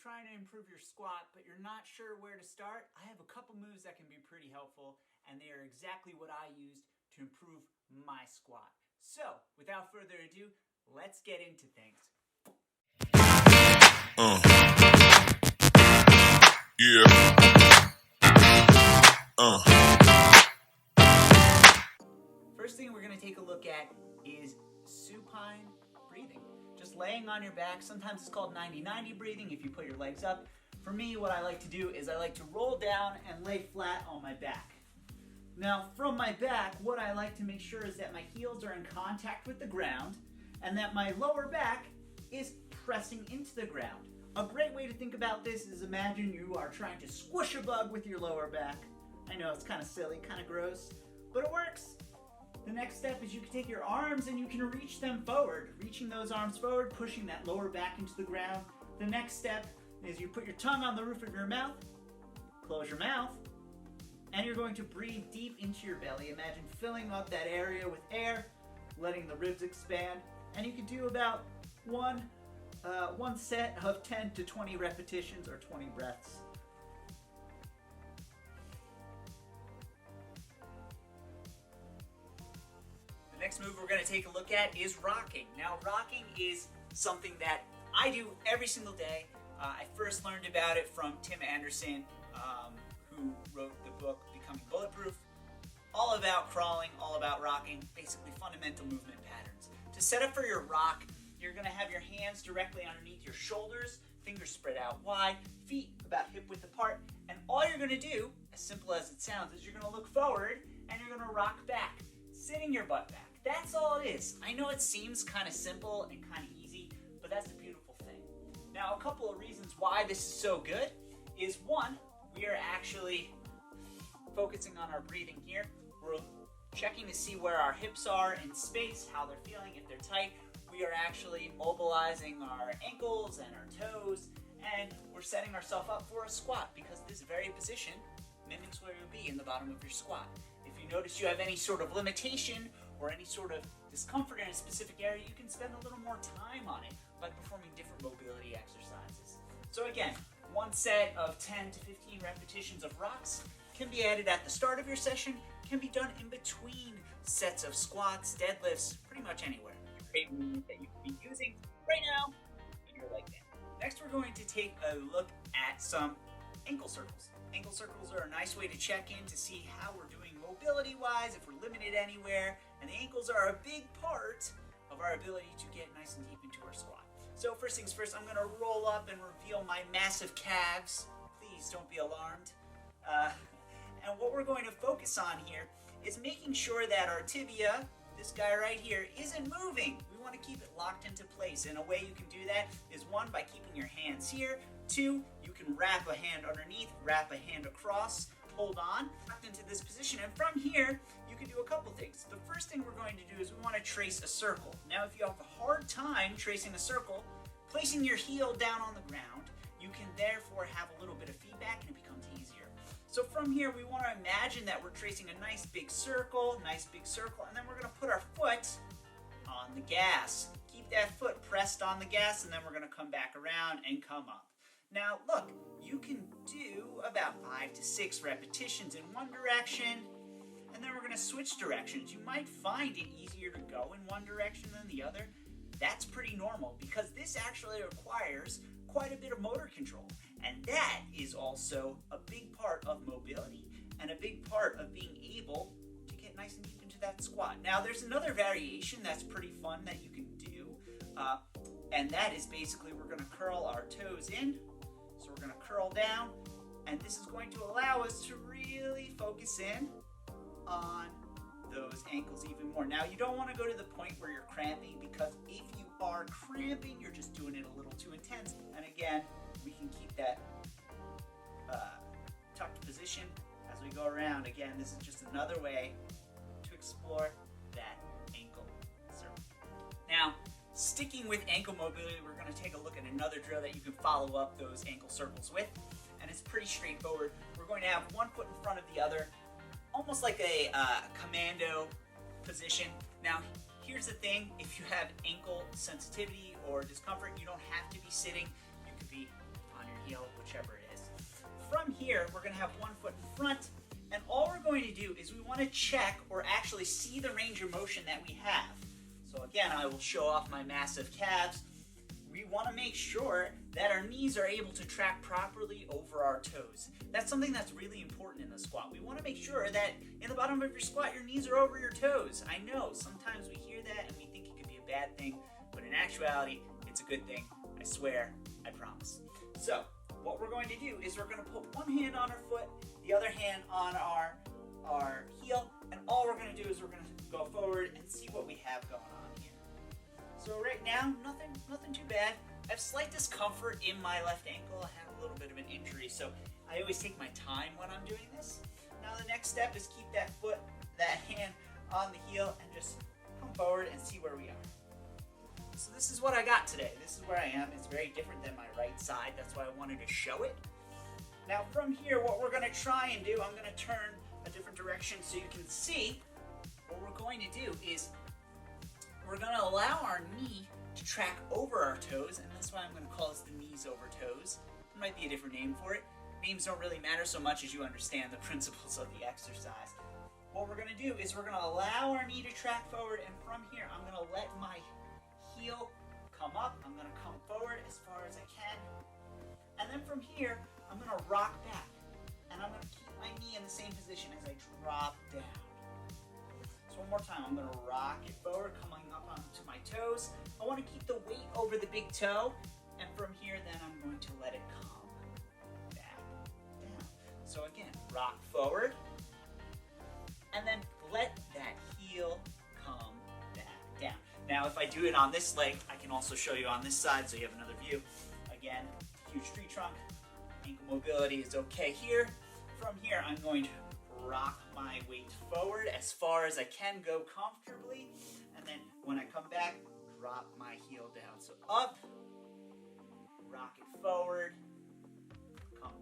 trying to improve your squat, but you're not sure where to start, I have a couple moves that can be pretty helpful, and they are exactly what I used to improve my squat. So, without further ado, let's get into things. First thing we're going to take a look at is supine breathing. Just laying on your back. Sometimes it's called 90-90 breathing if you put your legs up. For me, what I like to do is I like to roll down and lay flat on my back. Now, from my back, what I like to make sure is that my heels are in contact with the ground and that my lower back is pressing into the ground. A great way to think about this is imagine you are trying to squish a bug with your lower back. I know it's kind of silly, kind of gross, but it works. The next step is you can take your arms and you can reach them forward. Reaching those arms forward, pushing that lower back into the ground. The next step is you put your tongue on the roof of your mouth, close your mouth, and you're going to breathe deep into your belly. Imagine filling up that area with air, letting the ribs expand, and you can do about one set of 10 to 20 repetitions or 20 breaths. The next move we're going to take a look at is rocking. Now, rocking is something that I do every single day. I first learned about it from Tim Anderson, who wrote the book Becoming Bulletproof. All about crawling, all about rocking, basically fundamental movement patterns. To set up for your rock, you're going to have your hands directly underneath your shoulders, fingers spread out wide, feet about hip width apart, and all you're going to do, as simple as it sounds, is you're going to look forward and you're going to rock back, sitting your butt back. That's all it is. I know it seems kind of simple and kind of easy, but that's the beautiful thing. Now, a couple of reasons why this is so good is one, we are actually focusing on our breathing here. We're checking to see where our hips are in space, how they're feeling, if they're tight. We are actually mobilizing our ankles and our toes, and we're setting ourselves up for a squat because this very position mimics where you'll be in the bottom of your squat. If you notice you have any sort of limitation or any sort of discomfort in a specific area, you can spend a little more time on it by performing different mobility exercises. So again, one set of 10 to 15 repetitions of rocks can be added at the start of your session, can be done in between sets of squats, deadlifts, pretty much anywhere. Great movement that you can be using right now in your leg band. Next, we're going to take a look at some ankle circles. Ankle circles are a nice way to check in to see how we're doing mobility-wise, if we're limited anywhere, and the ankles are a big part of our ability to get nice and deep into our squat. So first things first, I'm going to roll up and reveal my massive calves. Please don't be alarmed. And what we're going to focus on here is making sure that our tibia, this guy right here, isn't moving. We want to keep it locked into place. And a way you can do that is one, by keeping your hands here. Two, you can wrap a hand underneath, wrap a hand across, hold on, locked into this position. And from here, you can do a couple things. The first thing we're going to do is we want to trace a circle. Now, if you have a hard time tracing a circle, placing your heel down on the ground, you can therefore have a little bit of feedback and it becomes easier. So from here, we want to imagine that we're tracing a nice big circle, and then we're going to put our foot on the gas. Keep that foot pressed on the gas, and then we're going to come back around and come up. Now, look, you can do about 5 to 6 repetitions in one direction, and then we're going to switch directions. You might find it easier to go in one direction than the other. That's pretty normal because this actually requires quite a bit of motor control, and that is also a big part of mobility and a big part of being able to get nice and deep into that squat. Now, there's another variation that's pretty fun that you can do, and that is basically we're going to curl our toes in. So we're going to curl down, and this is going to allow us to really focus in on those ankles even more. Now, you don't want to go to the point where you're cramping, because if you are cramping, you're just doing it a little too intense. And again, we can keep that tucked position as we go around. Again, this is just another way to explore that ankle circle. Now, sticking with ankle mobility, we're going to take a look at another drill that you can follow up those ankle circles with, and it's pretty straightforward. We're going to have one foot in front of the other, almost like a commando position. Now, here's the thing, if you have ankle sensitivity or discomfort, you don't have to be sitting. You could be on your to have one foot in front, and all we're going to do is we want to check or actually see the range of motion that we have. So again, I will show off my massive calves. We want to make sure that our knees are able to track properly over our toes. That's something that's really important in the squat. We want to make sure that in the bottom of your squat, your knees are over your toes. I know sometimes we hear that and we think it could be a bad thing, but in actuality, it's a good thing. I swear, I promise. So what we're going to do is we're going to put one hand on our foot, the other hand on our heel, and all we're going to do is we're going to go forward and see what we have going on here. So right now, nothing too bad. I have slight discomfort in my left ankle. I have a little bit of an injury, so I always take my time when I'm doing this. Now the next step is keep that hand on the heel and just come forward and see where we are. So this is what I got today. This is where I am. It's very different than my right side. That's why I wanted to show it. Now from here, what we're going to try and do, I'm going to turn a different direction so you can see. What we're going to do is we're going to allow our knee to track over our toes, and that's why I'm going to call this the knees over toes. There might be a different name for it. Names don't really matter so much as you understand the principles of the exercise. What we're going to do is we're going to allow our knee to track forward, and from here I'm going to let my heel come up. I'm going to come forward as far as I can, and then from here I'm going to rock back, and I'm going to keep my knee in the same position as I drop down. So one more time, I'm going to rock it forward, coming up onto my toes. I want to keep the weight over the big toe, and from here then I'm going to let it come back down. So again, rock forward, and then let that heel come back down. Now if I do it on this leg, I can also show you on this side so you have another view. Again, huge tree trunk, ankle mobility is okay here. From here, I'm going to rock my weight forward as far as I can, go comfortably, and then when I come back, drop my heel down. So up, rock it forward, come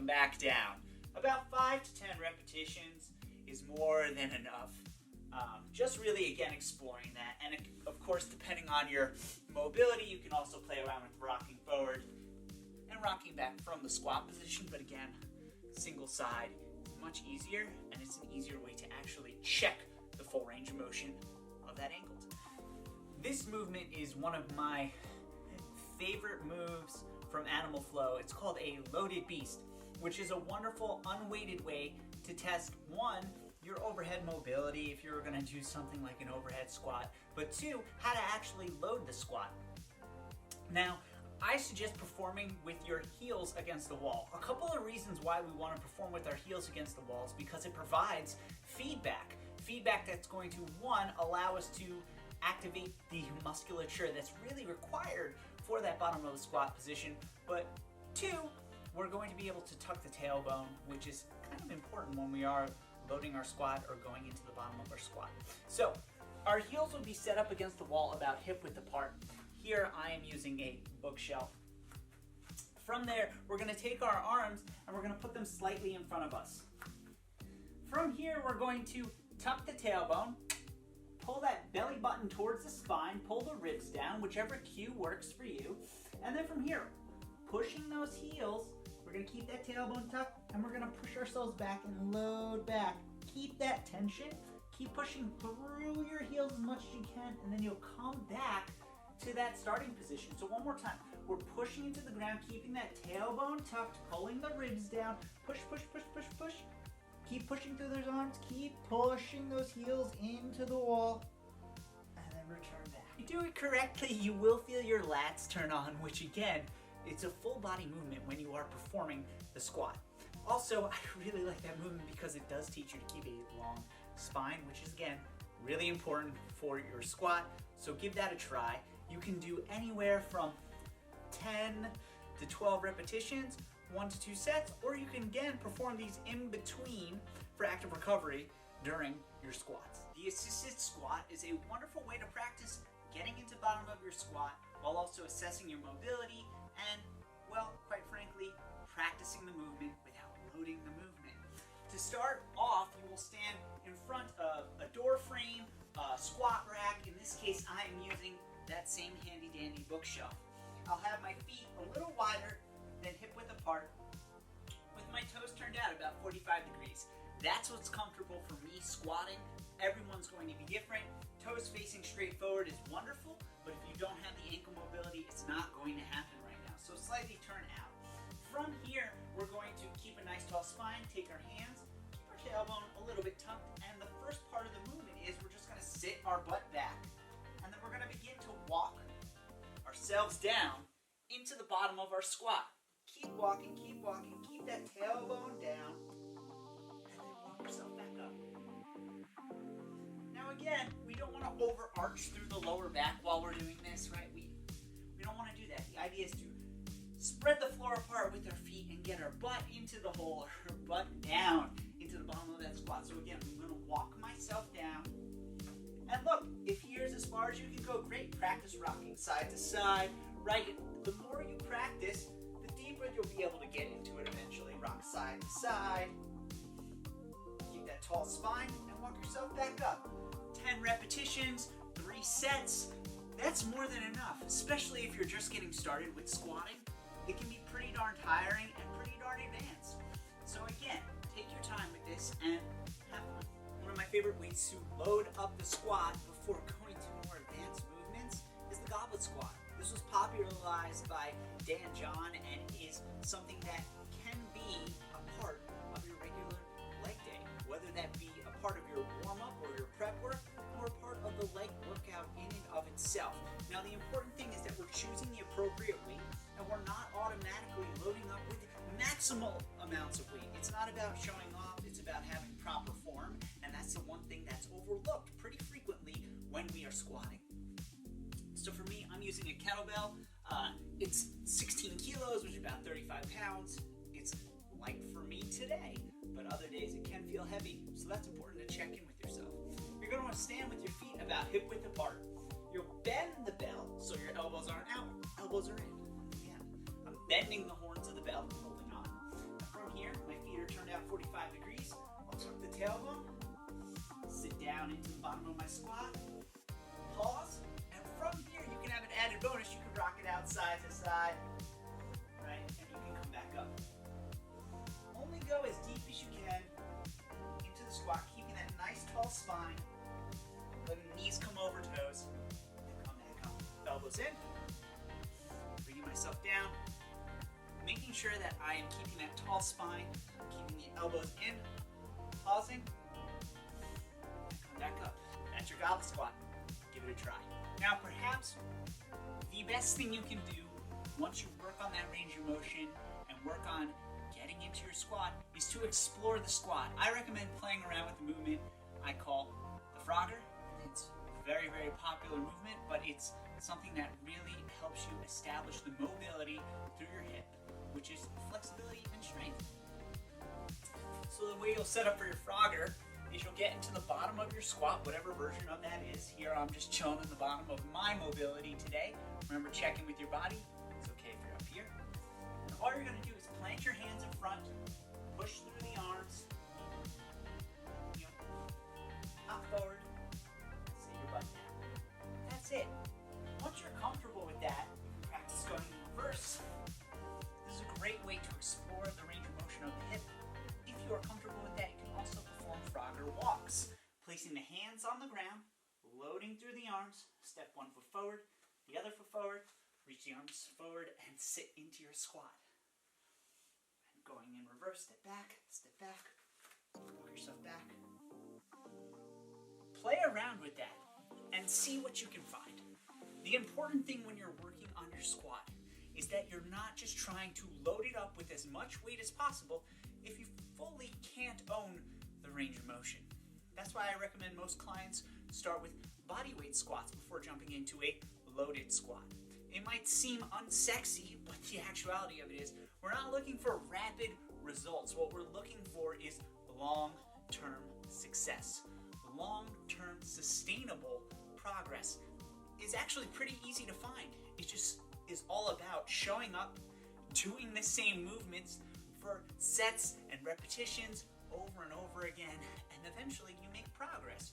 back down. About 5 to 10 repetitions is more than enough. Just really, again, exploring that. And of course, depending on your mobility, you can also play around with rocking forward and rocking back from the squat position. But again, single side is much easier, and it's an easier way to actually check the full range of motion of that ankle. This movement is one of my favorite moves from Animal Flow. It's called a loaded beast, which is a wonderful unweighted way to test, one, your overhead mobility if you're going to do something like an overhead squat, but two, how to actually load the squat. Now, I suggest performing with your heels against the wall. A couple of reasons why we want to perform with our heels against the wall is because it provides feedback. Feedback that's going to, one, allow us to activate the musculature that's really required for that bottom of the squat position, but two, we're going to be able to tuck the tailbone, which is kind of important when we are loading our squat or going into the bottom of our squat. So our heels will be set up against the wall about hip width apart. Here I am using a bookshelf. From there, we're going to take our arms and we're going to put them slightly in front of us. From here, we're going to tuck the tailbone, pull that belly button towards the spine, pull the ribs down, whichever cue works for you. And then from here, pushing those heels, we're going to keep that tailbone tucked and we're going to push ourselves back and load back. Keep that tension. Keep pushing through your heels as much as you can, and then you'll come back to that starting position. So one more time, we're pushing into the ground, keeping that tailbone tucked, pulling the ribs down, push, push, push, push, push. Keep pushing through those arms, keep pushing those heels into the wall, and then return back. If you do it correctly, you will feel your lats turn on, which again, it's a full body movement when you are performing the squat. Also, I really like that movement because it does teach you to keep a long spine, which is again, really important for your squat. So give that a try. You can do anywhere from 10 to 12 repetitions, 1 to 2 sets, or you can again perform these in between for active recovery during your squats. The assisted squat is a wonderful way to practice getting into the bottom of your squat while also assessing your mobility and, well, quite frankly, practicing the movement without loading the movement. To start off, you will stand in front of a door frame, a squat rack. In this case, I am using that same handy dandy bookshelf. I'll have my feet a little wider than hip width apart 45 degrees. That's what's comfortable for me squatting. Everyone's going to be different. Toes facing straight forward is wonderful, but if you don't have the ankle mobility, it's not going to happen right now. So slightly turn out. From here, we're going to keep a nice tall spine, take our hands, keep our tailbone a little bit tucked, and the first part of the movement is we're just going to sit our butt back, and then we're going to begin to walk ourselves down into the bottom of our squat. Keep walking, keep that tailbone down, and then walk yourself back up. Now again, we don't want to overarch through the lower back while we're doing this, right? We don't want to do that. The idea is to spread the floor apart with our feet and get our butt into the hole, our butt down into the bottom of that squat. So again, I'm going to walk myself down. And look, if here's as far as you can go, great. Practice rocking side to side, right? The more you practice, the deeper you'll be able to get into it eventually. Rock side to side. Keep that tall spine and walk yourself back up. 10 repetitions, 3 sets. That's more than enough, especially if you're just getting started with squatting. It can be pretty darn tiring and pretty darn advanced. So again, take your time with this and have fun. One of my favorite ways to load up the squat before going to more advanced movements is the Goblet Squat. This was popularized by Dan John and is something that can be a part of your regular leg day, whether that be a part of your warm-up or your prep work or a part of the leg workout in and of itself. Now the important thing is that we're choosing the appropriate weight and we're not automatically loading up with maximal amounts of weight. It's not about showing off, it's about having proper form, and that's the one thing that's overlooked pretty frequently when we are squatting. So for me, I'm using a kettlebell. It's 16 kilos, which is about 35 pounds. It's light for me today, but other days it can feel heavy, so that's important to check in with yourself. You're going to want to stand with your feet about hip width apart. You'll bend the bell so your elbows aren't out, elbows are in. Yeah. I'm bending the horns of the bell, holding on. And from here, my feet are turned out 45 degrees. I'll tuck the tailbone, sit down into the bottom of my squat, pause, and from here you can have an added bonus. You can rock it out side to side, right? And you can come back up. Only go as deep as you can into the squat, keeping that nice tall spine, letting the knees come over toes, and come back up. Elbows in, bringing myself down, making sure that I am keeping that tall spine, keeping the elbows in, pausing, and come back up. That's your Goblet Squat. Give it a try. Now perhaps the best thing you can do once you work on that range of motion and work on getting into your squat is to explore the squat. I recommend playing around with the movement I call the Frogger. It's a very, very popular movement, but it's something that really helps you establish the mobility through your hip, which is flexibility and strength. So the way you'll set up for your Frogger is you'll get into the bottom of your squat, whatever version of that is. Here I'm just chilling in the bottom of my mobility today. Remember, checking with your body. It's okay if you're up here. And all you're going to do is plant your hands in front, push through the arms, hop forward, sit your butt down. That's it. Once you're comfortable with that, you can practice going in reverse. This is a great way to explore the range of motion of the hip. If you are comfortable with that, you can also perform Frogger walks, placing the hands on the ground, loading through the arms, step one foot forward, the other foot forward, reach the arms forward, and sit into your squat. And going in reverse, step back, walk yourself back. Play around with that and see what you can find. The important thing when you're working on your squat is that you're not just trying to load it up with as much weight as possible if you fully can't own the range of motion. That's why I recommend most clients start with body weight squats before jumping into a loaded squat. It might seem unsexy, but the actuality of it is we're not looking for rapid results. What we're looking for is long-term success. Long-term sustainable progress is actually pretty easy to find. It just is all about showing up, doing the same movements for sets and repetitions over and over again, and eventually you make progress.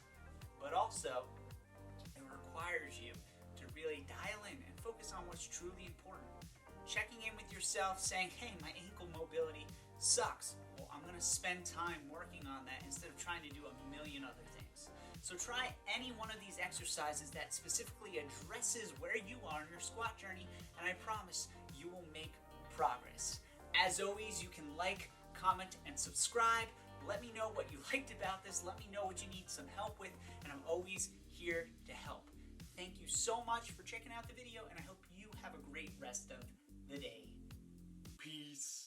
But also, it requires you to really dial in and focus on what's truly important. Checking in with yourself, saying, hey, my ankle mobility sucks. Well, I'm gonna spend time working on that instead of trying to do a million other things. So try any one of these exercises that specifically addresses where you are in your squat journey, and I promise you will make progress. As always, you can like, comment, and subscribe. Let me know what you liked about this. Let me know what you need some help with, and I'm always here to help. Thank you so much for checking out the video, and I hope you have a great rest of the day. Peace.